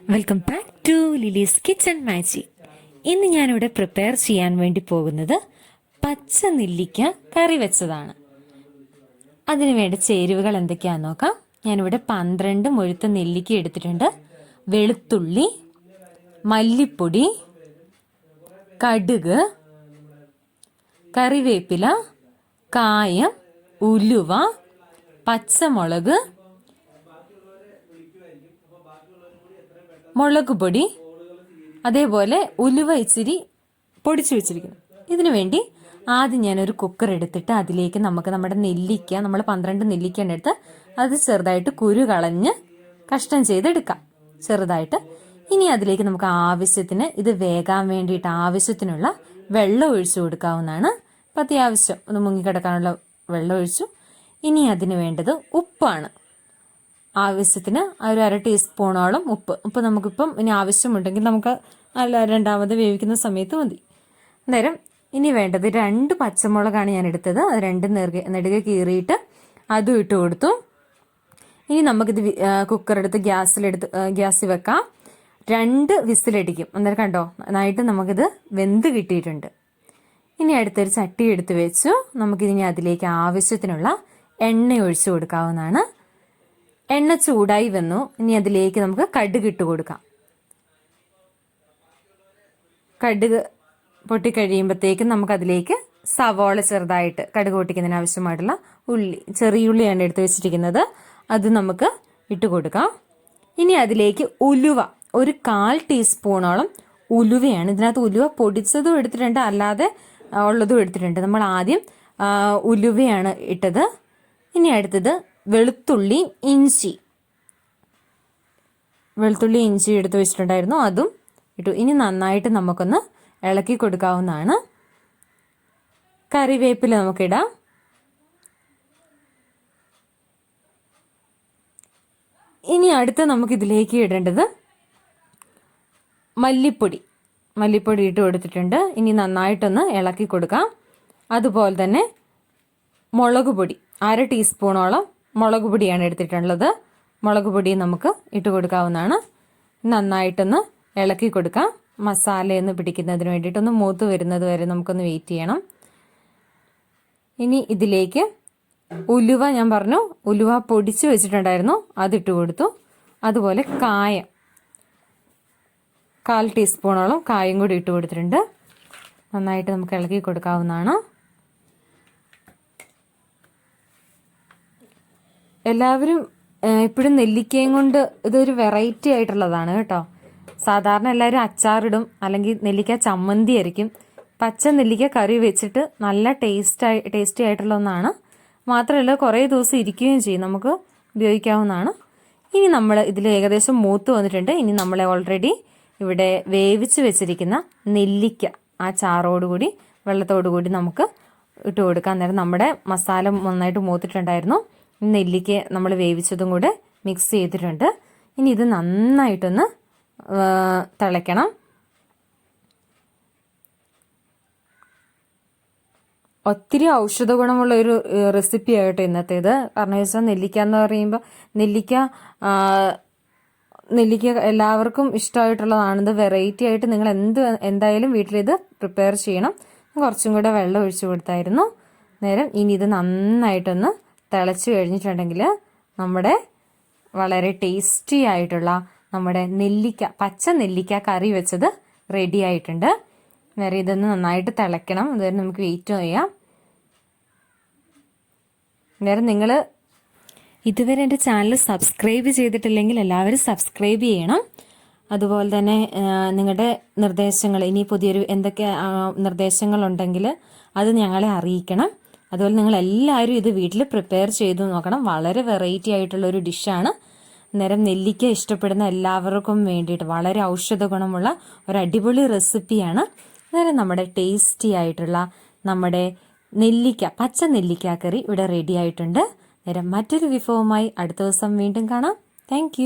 Welcome back to Lily's kitchen magic. ഇന്ന് ഞാനിവിടെ prepare ചെയ്യാൻ വേണ്ടി പോകുന്നത് പച്ച നെല്ലിക്ക കറി വെച്ചതാണ്. അതിനു വേണ്ട ചേരുവകൾ എന്തൊക്കെയാണെന്ന് നോക്കാം. ഞാനിവിടെ 12 മുഴുത്ത നെല്ലിക്ക എടുത്തിട്ടുണ്ട്. വെളുത്തുള്ളി, മല്ലിപ്പൊടി, കടുക്, കറിവേപ്പില, കായം, ഉലുവ, പച്ചമുളക്, മുളക് പൊടി, അതേപോലെ ഉലുവ ഇച്ചിരി പൊടിച്ചു വെച്ചിരിക്കുന്നു. ഇതിനു വേണ്ടി ആദ്യം ഞാനൊരു കുക്കർ എടുത്തിട്ട് അതിലേക്ക് നമ്മുടെ നെല്ലിക്ക, നമ്മൾ 12 നെല്ലിക്കയാണ് എടുത്ത് അത് ചെറുതായിട്ട് കുരു കളഞ്ഞ് കഷ്ണം ചെയ്തെടുക്കാം ചെറുതായിട്ട്. ഇനി അതിലേക്ക് നമുക്ക് ആവശ്യത്തിന് ഇത് വേകാൻ വേണ്ടിയിട്ട് ആവശ്യത്തിനുള്ള വെള്ളം ഒഴിച്ചു കൊടുക്കാവുന്നതാണ്. അപ്പം അത്യാവശ്യം ഒന്ന് മുങ്ങിക്കിടക്കാനുള്ള വെള്ളം ഒഴിച്ചു. ഇനി അതിന് വേണ്ടത് ഉപ്പാണ്. ആവശ്യത്തിന് ഒരു 1/2 ടീസ്പൂണോളം ഉപ്പ് നമുക്കിപ്പം ഇനി ആവശ്യമുണ്ടെങ്കിൽ നമുക്ക് രണ്ടാമത് വേവിക്കുന്ന സമയത്ത് മതി. അന്നേരം ഇനി വേണ്ടത് 2 പച്ചമുളകാണ് ഞാൻ എടുത്തത്. അത് 2 നെടുകെ കീറിയിട്ട് അതും ഇട്ട് കൊടുത്തു. ഇനി നമുക്കിത് കുക്കറെടുത്ത് ഗ്യാസിൽ വെക്കാം. 2 വിസിലടിക്കും. അന്നേരം കണ്ടോ, നന്നായിട്ട് നമുക്കിത് വെന്ത് കിട്ടിയിട്ടുണ്ട്. ഇനി അടുത്തൊരു ചട്ടി എടുത്ത് വെച്ചു. നമുക്കിനി അതിലേക്ക് ആവശ്യത്തിനുള്ള എണ്ണ ഒഴിച്ചു കൊടുക്കാവുന്നതാണ്. എണ്ണ ചൂടായി വന്നു. ഇനി അതിലേക്ക് നമുക്ക് കടുക് ഇട്ട് കൊടുക്കാം. കടുക് പൊട്ടിക്കഴിയുമ്പോഴത്തേക്കും നമുക്കതിലേക്ക് സവോള ചെറുതായിട്ട് കടുക് പൊട്ടിക്കുന്നതിന് ആവശ്യമായിട്ടുള്ള ചെറിയുള്ളിയാണ് എടുത്ത് വെച്ചിരിക്കുന്നത്. അത് നമുക്ക് ഇട്ട് കൊടുക്കാം. ഇനി അതിലേക്ക് ഉലുവ, ഒരു 1/4 ടീസ്പൂണോളം ഉലുവയാണ്. ഇതിനകത്ത് ഉലുവ പൊടിച്ചതും എടുത്തിട്ടുണ്ട്, അല്ലാതെ ഉള്ളതും എടുത്തിട്ടുണ്ട്. നമ്മൾ ആദ്യം ഉലുവയാണ് ഇട്ടത്. ഇനി അടുത്തത് വെളുത്തുള്ളി ഇഞ്ചി എടുത്ത് വെച്ചിട്ടുണ്ടായിരുന്നു, അതും ഇട്ടു. ഇനി നന്നായിട്ട് നമുക്കൊന്ന് ഇളക്കി കൊടുക്കാവുന്നതാണ്. കറിവേപ്പില നമുക്കിടാം. ഇനി അടുത്ത് നമുക്കിതിലേക്ക് ഇടേണ്ടത് മല്ലിപ്പൊടി ഇട്ട് കൊടുത്തിട്ടുണ്ട്. ഇനി നന്നായിട്ടൊന്ന് ഇളക്കി കൊടുക്കാം. അതുപോലെ തന്നെ മുളക് പൊടി 1/2 ടീസ്പൂണോളം മുളക് പൊടിയാണ് എടുത്തിട്ടുള്ളത്. മുളക് പൊടി നമുക്ക് ഇട്ട് കൊടുക്കാവുന്നതാണ്. നന്നായിട്ടൊന്ന് ഇളക്കി കൊടുക്കാം. മസാലയൊന്ന് പിടിക്കുന്നതിന് വേണ്ടിയിട്ടൊന്ന് മൂത്ത് വരുന്നത് വരെ നമുക്കൊന്ന് വെയിറ്റ് ചെയ്യണം. ഇനി ഇതിലേക്ക് ഉലുവ, ഞാൻ പറഞ്ഞു ഉലുവ പൊടിച്ച് വെച്ചിട്ടുണ്ടായിരുന്നു, അതിട്ട് കൊടുത്തു. അതുപോലെ കായം 1/4 ടീസ്പൂണോളം കായം കൂടി ഇട്ട് കൊടുത്തിട്ടുണ്ട്. നന്നായിട്ട് നമുക്ക് ഇളക്കി കൊടുക്കാവുന്നതാണ്. എല്ലാവരും എപ്പോഴും നെല്ലിക്കയും കൊണ്ട് ഇതൊരു വെറൈറ്റി ആയിട്ടുള്ളതാണ് കേട്ടോ. സാധാരണ എല്ലാവരും അച്ചാറിടും, അല്ലെങ്കിൽ നെല്ലിക്ക ചമ്മന്തി ആയിരിക്കും. പച്ച നെല്ലിക്ക കറി വെച്ചിട്ട് നല്ല ടേസ്റ്റി ആയിട്ടുള്ള ഒന്നാണ്. മാത്രമല്ല കുറേ ദിവസം ഇരിക്കുകയും ചെയ്യും, നമുക്ക് ഉപയോഗിക്കാവുന്നതാണ്. ഇനി നമ്മൾ ഇതിൽ ഏകദേശം മൂത്ത് വന്നിട്ടുണ്ട്. ഇനി നമ്മൾ ഓൾറെഡി ഇവിടെ വേവിച്ച് വെച്ചിരിക്കുന്ന നെല്ലിക്ക ആ ചാറോടുകൂടി വെള്ളത്തോടുകൂടി നമുക്ക് ഇട്ട് കൊടുക്കാം. അന്നേരം നമ്മുടെ മസാല നന്നായിട്ട് മൂത്തിട്ടുണ്ടായിരുന്നു. നെല്ലിക്ക നമ്മൾ വേവിച്ചതും കൂടെ മിക്സ് ചെയ്തിട്ടുണ്ട്. ഇനി ഇത് നന്നായിട്ടൊന്ന് തിളയ്ക്കണം. ഒത്തിരി ഔഷധ ഗുണമുള്ള ഒരു റെസിപ്പി ആയിട്ട് ഇന്നത്തേത്. കാരണം വെച്ചാൽ നെല്ലിക്ക എന്ന് പറയുമ്പോൾ നെല്ലിക്ക എല്ലാവർക്കും ഇഷ്ടമായിട്ടുള്ളതാണ്. ഇത് വെറൈറ്റി ആയിട്ട് നിങ്ങൾ എന്തായാലും വീട്ടിലിത് പ്രിപ്പയർ ചെയ്യണം. കുറച്ചും കൂടെ വെള്ളം ഒഴിച്ചു കൊടുത്തായിരുന്നു. നേരം ഇനി ഇത് നന്നായിട്ടൊന്ന് തിളച്ച് കഴിഞ്ഞിട്ടുണ്ടെങ്കിൽ നമ്മുടെ വളരെ ടേസ്റ്റി ആയിട്ടുള്ള നമ്മുടെ പച്ച നെല്ലിക്ക കറി വെച്ചത് റെഡി ആയിട്ടുണ്ട്. നേരെ ഇതൊന്ന് നന്നായിട്ട് തിളയ്ക്കണം. അതുവരെ നമുക്ക് വെയിറ്റ് ചെയ്യാം. നേരം നിങ്ങൾ ഇതുവരെ എൻ്റെ ചാനൽ സബ്സ്ക്രൈബ് ചെയ്തിട്ടില്ലെങ്കിൽ എല്ലാവരും സബ്സ്ക്രൈബ് ചെയ്യണം. അതുപോലെ തന്നെ നിങ്ങളുടെ നിർദ്ദേശങ്ങൾ, ഇനി പുതിയൊരു എന്തൊക്കെ നിർദ്ദേശങ്ങളുണ്ടെങ്കിൽ അത് ഞങ്ങളെ അറിയിക്കണം. അതുപോലെ നിങ്ങൾ എല്ലാവരും ഇത് വീട്ടിൽ പ്രിപ്പയർ ചെയ്ത് നോക്കണം. വളരെ വെറൈറ്റി ആയിട്ടുള്ള ഒരു ഡിഷാണ്. നേരം നെല്ലിക്ക ഇഷ്ടപ്പെടുന്ന എല്ലാവർക്കും വേണ്ടിയിട്ട് വളരെ ഔഷധ ഗുണമുള്ള ഒരു അടിപൊളി റെസിപ്പിയാണ്. നേരം നമ്മുടെ ടേസ്റ്റി ആയിട്ടുള്ള നമ്മുടെ പച്ച നെല്ലിക്ക കറി ഇവിടെ റെഡി ആയിട്ടുണ്ട്. നേരം മറ്റൊരു വിഭവമായി അടുത്ത ദിവസം വീണ്ടും കാണാം. താങ്ക്